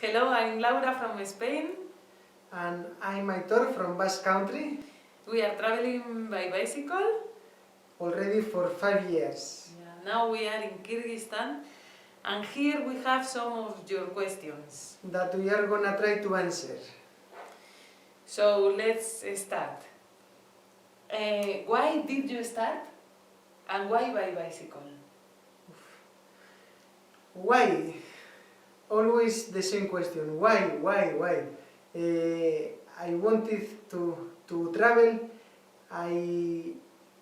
Hello, I'm Laura from Spain. And I'm Aitor from Basque Country, We are traveling by bicycle. already for 5 years. Now we are in Kyrgyzstan, and here we have some of your questions. That we are gonna try to answer. So let's start. Why did you start? And why by bicycle? Why? Always the same question. Why? I wanted to travel. I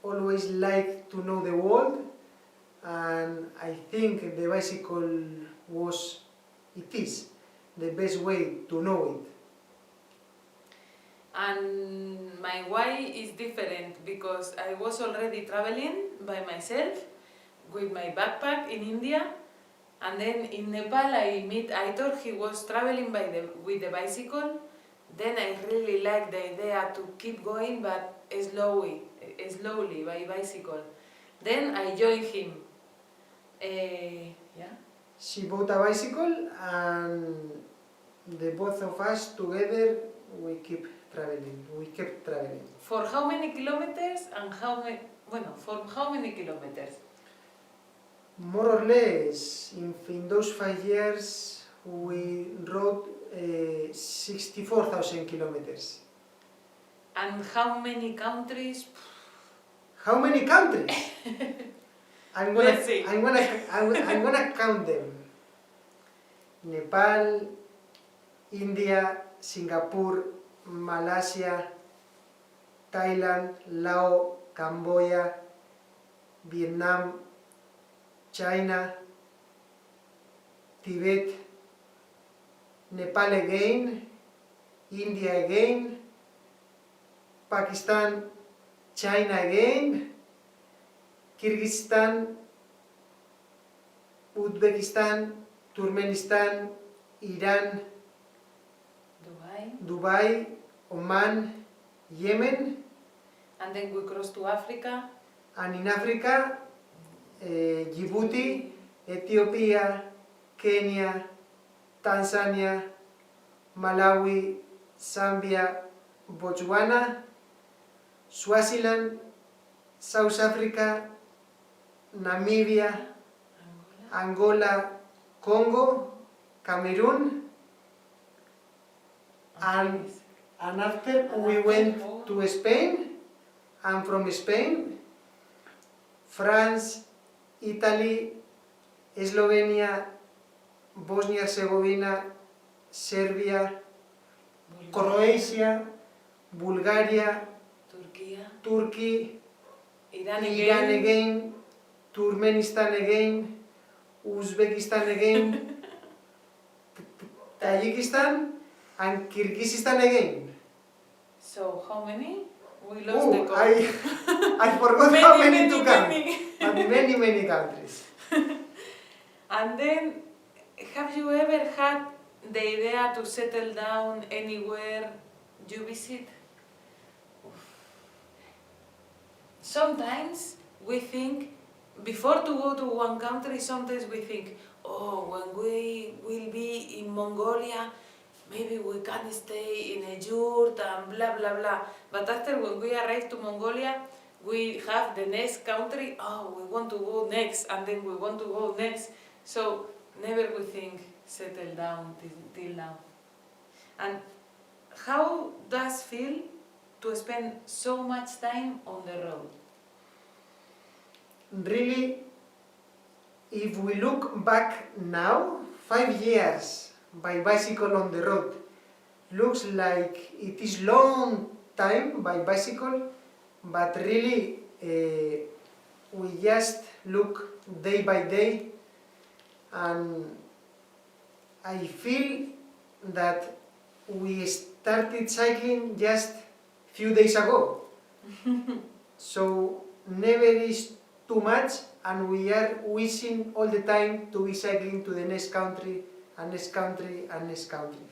always like to know the world, and I think the bicycle is the best way to know it. And my why is different because I was already traveling by myself with my backpack in India, and then in Nepal I met Aitor. He was traveling with the bicycle. Then I really liked the idea to keep going, but slowly by bicycle. Then I joined him. She bought a bicycle, and the both of us together we kept traveling. For how many kilometers and for how many kilometers? More or less, in those 5 years, we rode 64,000 kilometers. And how many countries? How many countries? Let's see. I'm gonna count them. Nepal, India, Singapore, Malaysia, Thailand, Laos, Cambodia, Vietnam, China, Tibet, Nepal again, India again, Pakistan, China again, Kyrgyzstan, Uzbekistan, Turkmenistan, Iran, Dubai, Oman, Yemen, And then we cross to Africa. and in Africa, Djibouti, Ethiopia, Kenya, Tanzania, Malawi, Zambia, Botswana, Swaziland, South Africa, Namibia, Angola, Congo, Cameroon, and after we went to Spain, and from Spain, France, Italy, Slovenia, Bosnia-Herzegovina, Serbia, Croatia, Bulgaria, Turkey, Iran Iran again. again, Turkmenistan again, Uzbekistan again, Tajikistan, and Kyrgyzstan again. So how many? We lost the count. I forgot how many to count. But many countries. And then, have you ever had the idea to settle down anywhere you visit? Sometimes we think, before to go to one country, sometimes we think, oh, when we will be in Mongolia, maybe we can stay in a yurt and blah blah blah. But after when we arrive to Mongolia, we have the next country, oh, we want to go next, and then we want to go next. So never we think settle down till now. And how does feel to spend so much time on the road? Really, if we look back now, 5 years by bicycle on the road, looks like it is long time by bicycle, but really we just look day by day, and I feel that we started cycling just few days ago. So never is too much, and we are wishing all the time to be cycling to the next country and next country and next country.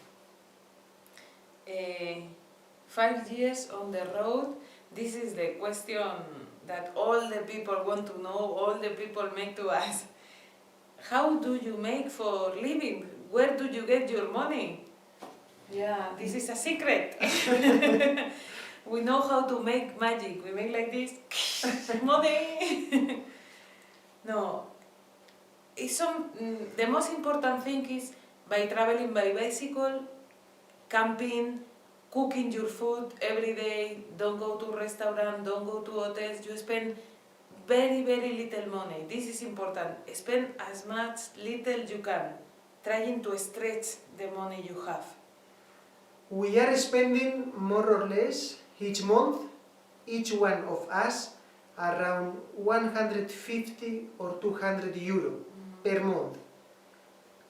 5 years on the road, this is the question that all the people want to know, all the people make to us. How do you make for living? where do you get your money? Yeah, this is a secret. We know how to make magic. We make like this, money. No, the most important thing is by traveling by bicycle, camping, cooking your food every day, don't go to restaurant, don't go to hotels, you spend very, very little money. This is important. Spend as much little you can, trying to stretch the money you have. We are spending more or less each month, each one of us, around 150 or 200 euro per month.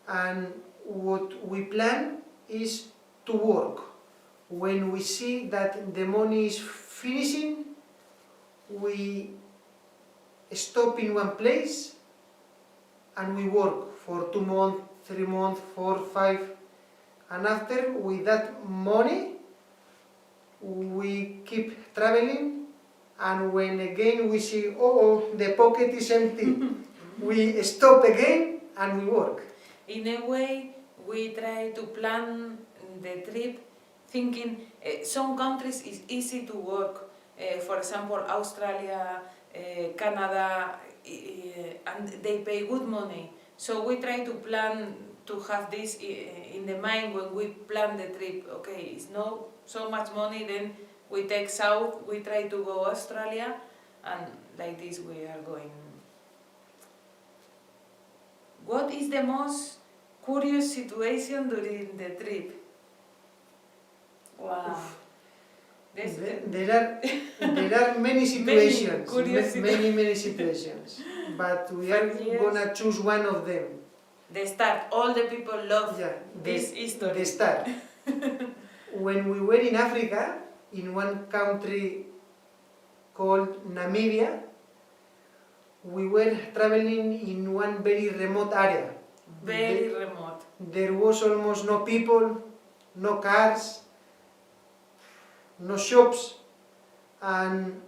And what we plan is to work. When we see that the money is finishing, we stop in one place and we work for 2 months, 3 months, 4, 5, and after with that money we keep traveling, and when again we see, oh, the pocket is empty, we stop again and we work. In a way, we try to plan the trip thinking some countries is easy to work, for example Australia, Canada, and they pay good money. So we try to plan to have this in the mind when we plan the trip. Okay, it's not so much money, then we take south, we try to go Australia, and like this we are going. What is the most curious situation during the trip? Wow. There are many situations, many situations, but we are gonna choose one of them. The start, all the people love this history. The start. When we were in Africa, in one country called Namibia, we were traveling in one very remote area. Very remote. There was almost no people, no cars, no shops, and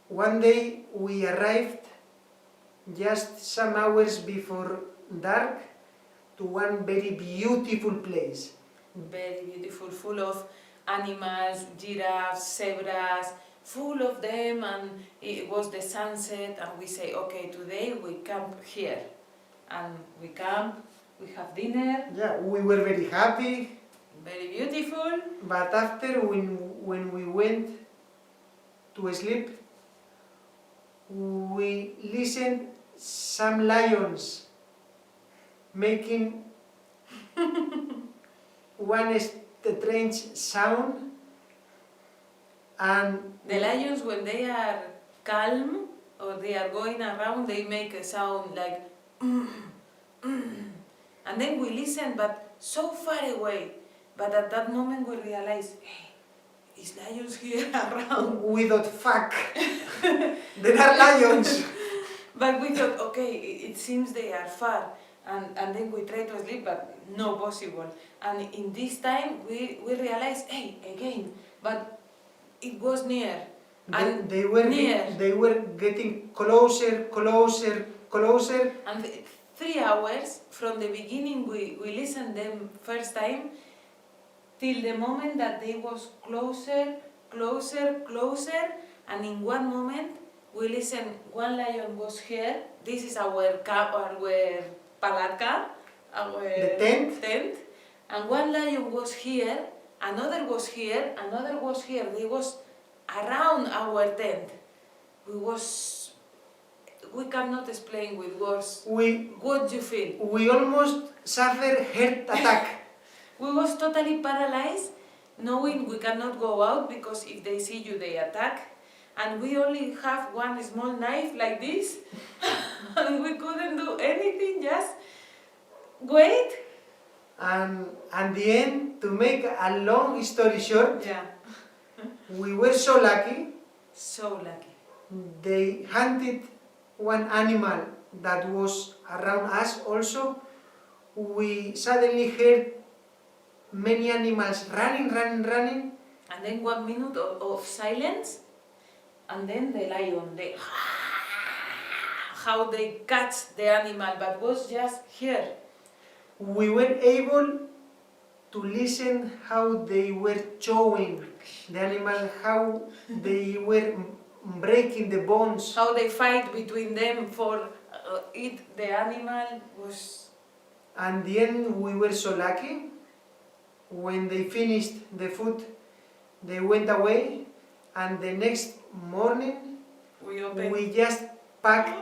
one day we arrived just some hours before dark to one very beautiful place. Very beautiful, full of animals, giraffes, zebras, full of them, and it was the sunset, and we say, okay, today we camp here. And we camp, we have dinner. Yeah, we were very happy. Very beautiful. But after, when we went to sleep, we listened some lions making one strange sound, and the lions, when they are calm or they are going around, they make a sound like and then we listen, but so far away. But at that moment we realize, hey, is lions here around? We thought, fuck, there are lions. But we thought, okay, it seems they are far. And then we try to sleep, but no possible. And in this time, we realized, hey, again, but it was near. And they were getting closer. And 3 hours from the beginning, we listened them first time, till the moment that they was closer, and in one moment, we listened, one lion was here, this is our palatka, our tent, and one lion was here, another was here, another was here. They was around our tent. We cannot explain with words what you feel. We almost suffered heart attack. We was totally paralyzed, knowing we cannot go out because if they see you, they attack. And we only have one small knife like this, and we couldn't do anything, just wait. And at the end, to make a long story short, we were so lucky. So lucky. They hunted one animal that was around us also. We suddenly heard many animals running. And then 1 minute of silence, and then the lion, how they catch the animal, but was just here. we were able to listen how they were chewing the animal, how they were breaking the bones. How they fight between them for eat the animal was... And then we were so lucky. When they finished the food, they went away, and the next morning we just packed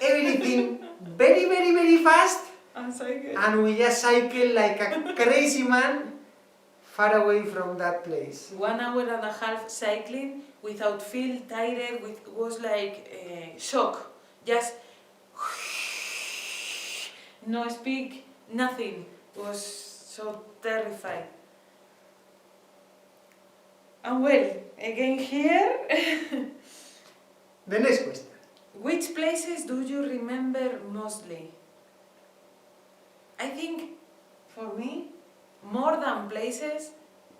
everything very, very, very fast, and we just cycled like a crazy man far away from that place. 1 hour and a half cycling without feel tired, was like shock. Just no speak, nothing. Was so terrified. And well, again here. The next question. Which places do you remember mostly? I think, for me, more than places,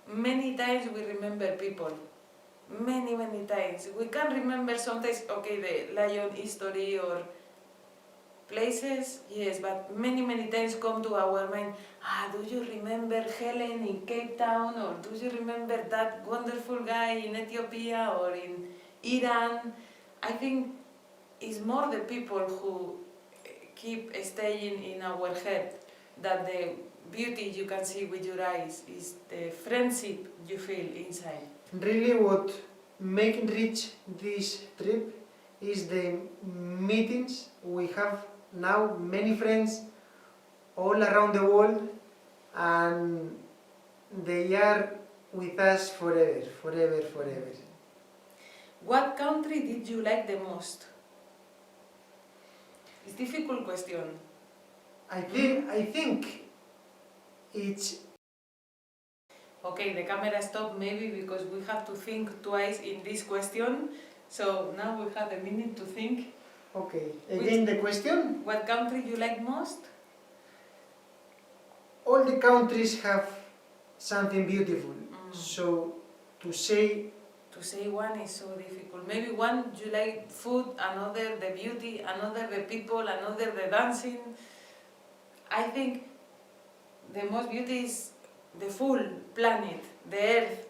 many times we remember people. Many, many times. We can remember sometimes, okay, the lion history or places, yes, but many, many times come to our mind, do you remember Helen in Cape Town, or do you remember that wonderful guy in Ethiopia or in Iran? I think it's more the people who keep staying in our head, that the beauty you can see with your eyes is the friendship you feel inside. Really what make rich this trip is the meetings we have now, many friends all around the world, and they are with us forever, forever, forever. What country did you like the most? It's a difficult question. I think it's... Okay, the camera stopped maybe because we have to think twice in this question. So now we have a minute to think. Okay, again the question? What country you like most? All the countries have something beautiful. So to say one is so difficult. Maybe one you like food, another the beauty, another the people, another the dancing. I think the most beauty is the full planet, the earth,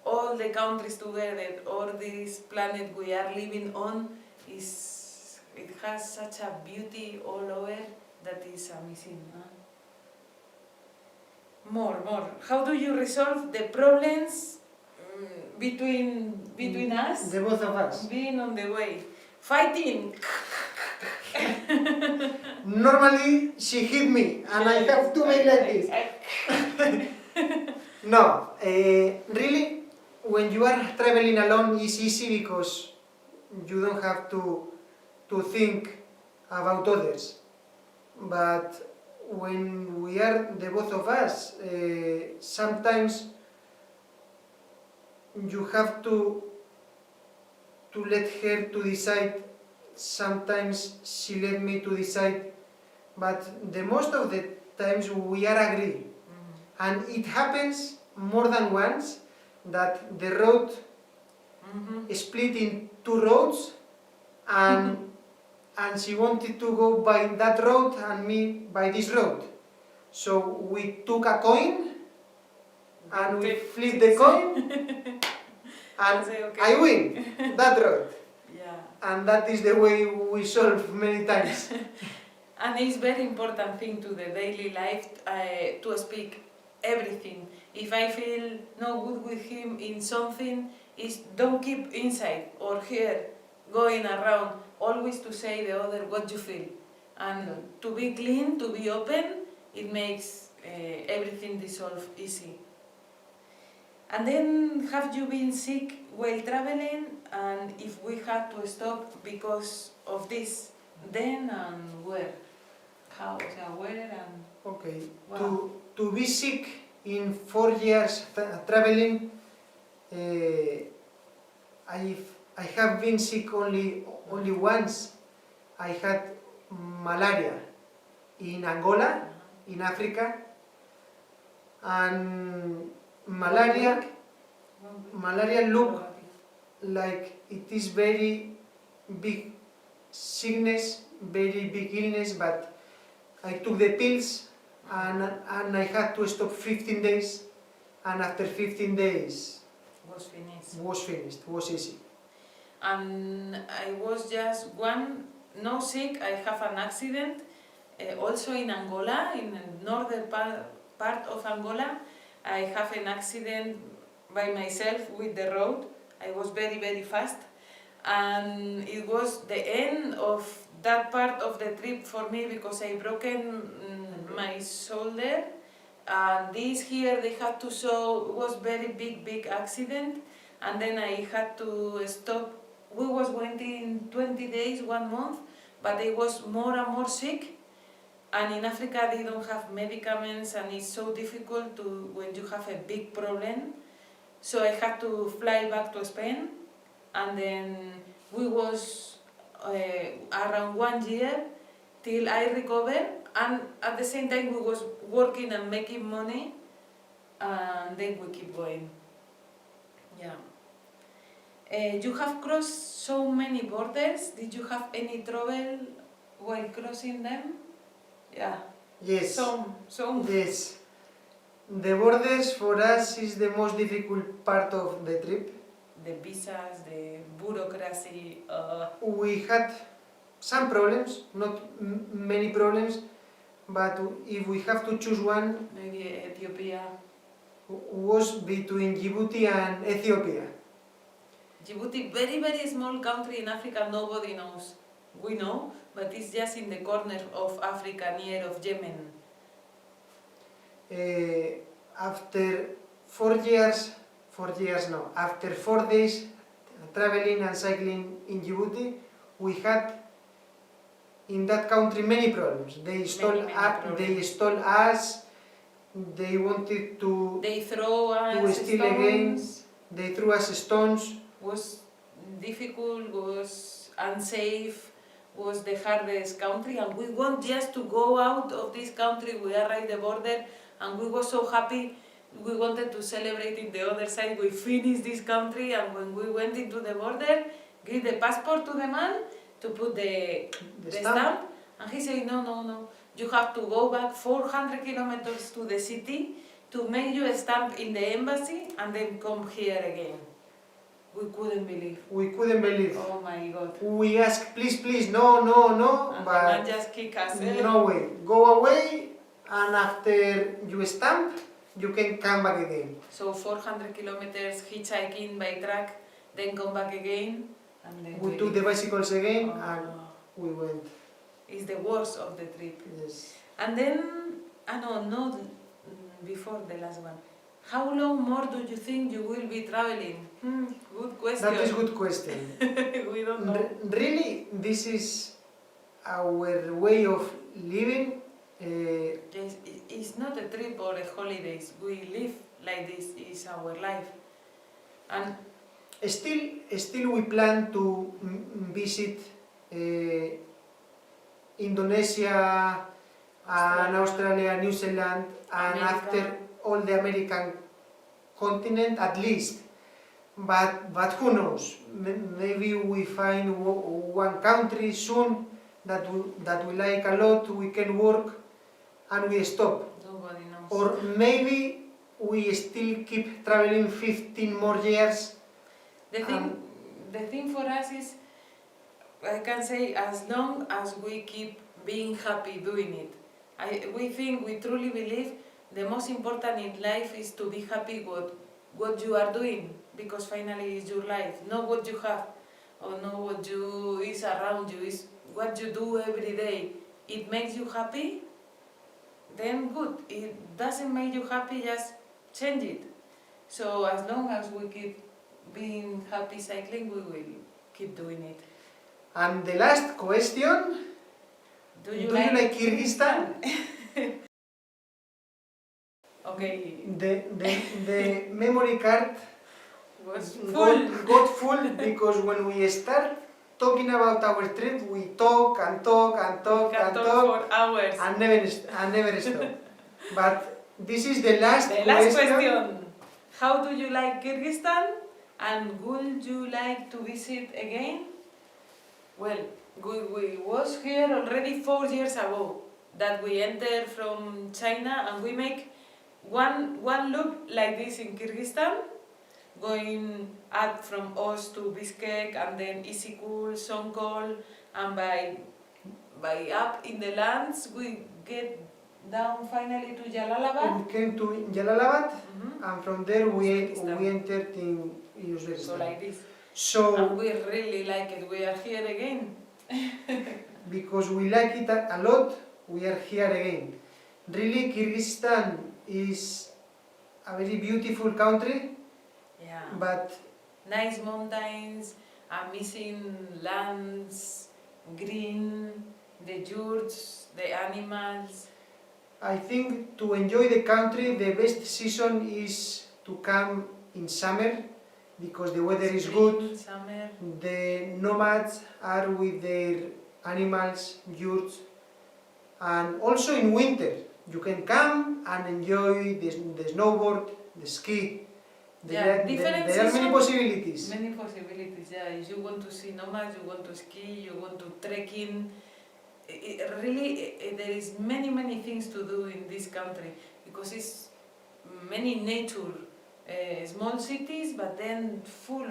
all the countries together, all this planet we are living on, it has such a beauty all over that is amazing. More. How do you resolve the problems between us? the both of us. Being on the way. Fighting! Normally she hit me and I have to make like this. No, really, when you are traveling alone it's easy because you don't have to think about others. But when we are the both of us, sometimes you have to let her to decide. Sometimes she let me to decide, but the most of the times we are agree. And it happens more than once that the road split in two roads, and she wanted to go by that road and me by this road. So we took a coin and we flipped the coin and I win that road. Yeah. And that is the way we solve many times. And it's very important thing to the daily life to speak everything. If I feel no good with him in something, is don't keep inside or here going around. Always to say the other what you feel. And to be clean, to be open, it makes everything dissolve easy. And then, have you been sick while traveling? And if we had to stop because of this, then and where? How, where and... Okay, Wow. to be sick in 4 years traveling, I have been sick only once. I had malaria in Angola, in Africa, and malaria look like it is very big sickness, very big illness, but I took the pills and I had to stop 15 days, and after 15 days Was finished. was easy. And I was just no sick. I have an accident also in Angola, in the northern part of Angola. I have an accident by myself with the road. I was very, very fast. And it was the end of that part of the trip for me because I broken my shoulder. And this here they had to show, it was very big accident. And then I had to stop. We was waiting 20 days, 1 month, but I was more and more sick. And in Africa they don't have medicaments and it's so difficult when you have a big problem. So I had to fly back to Spain, and then we was around 1 year till I recovered, and at the same time we was working and making money, and then we keep going. Yeah. You have crossed so many borders. Did you have any trouble while crossing them? Yeah. Yes. Some. Yes. The borders for us is the most difficult part of the trip. The visas, the bureaucracy. We had some problems, not many problems, but if we have to choose one, Maybe Ethiopia. was between Djibouti and Ethiopia. Djibouti, very small country in Africa, nobody knows. We know, but it's just in the corner of Africa, near of Yemen. After 4 years, after 4 days traveling and cycling in Djibouti, we had in that country many problems. They stole us, they wanted to throw us steal stones. again, they threw us stones. Was difficult, was unsafe, was the hardest country, and we want just to go out of this country. We arrived at the border and we were so happy. We wanted to celebrate in the other side. We finished this country, and when we went into the border, give the passport to the man to put the stamp, and he said, no, you have to go back 400 kilometers to the city to make you a stamp in the embassy and then come here again. We couldn't believe. Oh my God. We asked, please, no, And but the man just kick us. no way. Go away, and after you stamp, you can come back again. So 400 kilometers hitchhiking by truck, then come back again, and then We took the bicycles again, and we went. It's the worst of the trip. Yes. And then, no, before the last one. How long more do you think you will be traveling? Good question. That is a good question. We don't know. Really, this is our way of living. Yes, it's not a trip or a holidays. We live like this. It's our life. And still we plan to visit Indonesia and Australia, New Zealand, and America. after all the American continent at least. But who knows? Maybe we find one country soon that we like a lot. We can work and we stop. Nobody knows. Or maybe we still keep traveling 15 more years. The thing for us is, I can say, as long as we keep being happy doing it. We truly believe the most important in life is to be happy with what you are doing, because finally it's your life, not what you have, or not what is around you, is what you do every day. It makes you happy, then good. It doesn't make you happy, just change it. So as long as we keep being happy cycling, we will keep doing it. And the last question, do you like Kyrgyzstan? Okay. The memory card Was full. got full because when we start talking about our trip, we talk for hours. and never stop. But this is the last question. How do you like Kyrgyzstan? And would you like to visit again? Well, we was here already 4 years ago. that we enter from China and we make one loop like this in Kyrgyzstan, going up from Osh to Bishkek and then Isikul, Songkol, and by up in the lands we get down finally to Jalalabad. We came to Jalalabad, and from there we Uzbekistan. entered in Uzbekistan. So like this. So, And we really like it. We are here again. because we like it a lot, we are here again. Really, Kyrgyzstan is a very beautiful country, Yeah. but Nice mountains, amazing lands, green, the yurts, the animals. I think to enjoy the country, the best season is to come in summer, because the weather is good. Spring, summer. The nomads are with their animals, yurts, and also in winter you can come and enjoy the snowboard, the ski. Yeah, different there are many seasons. possibilities. Many possibilities, yeah. If you want to see nomads, you want to ski, you want to trekking. There is many things to do in this country because it's many nature, small cities, but then full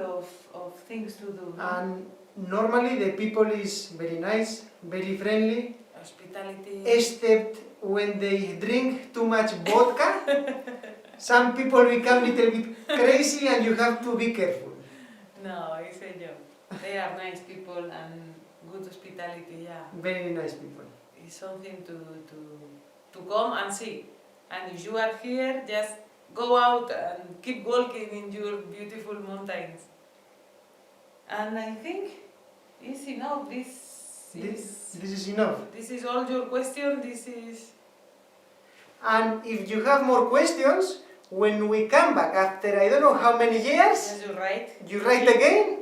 of things to do. And normally the people is very nice, very friendly, Hospitality. except when they drink too much vodka. Some people become a little bit crazy and you have to be careful. No, it's a joke. They are nice people and good hospitality, yeah. Very nice people. It's something to come and see. And if you are here, just go out and keep walking in your beautiful mountains. And I think it's enough. This is enough. This is all your question. This is. And if you have more questions, when we come back after I don't know how many years, Yes, you're right. you write again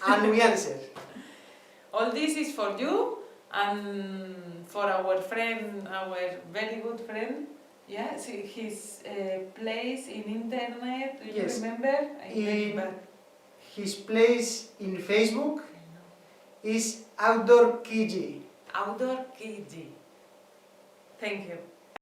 and we answer. All this is for you and for our friend, our very good friend. Yeah, see his place in internet. Do you Yes. remember? His place in Facebook is Outdoor Kiji. Outdoor KG. Thank you.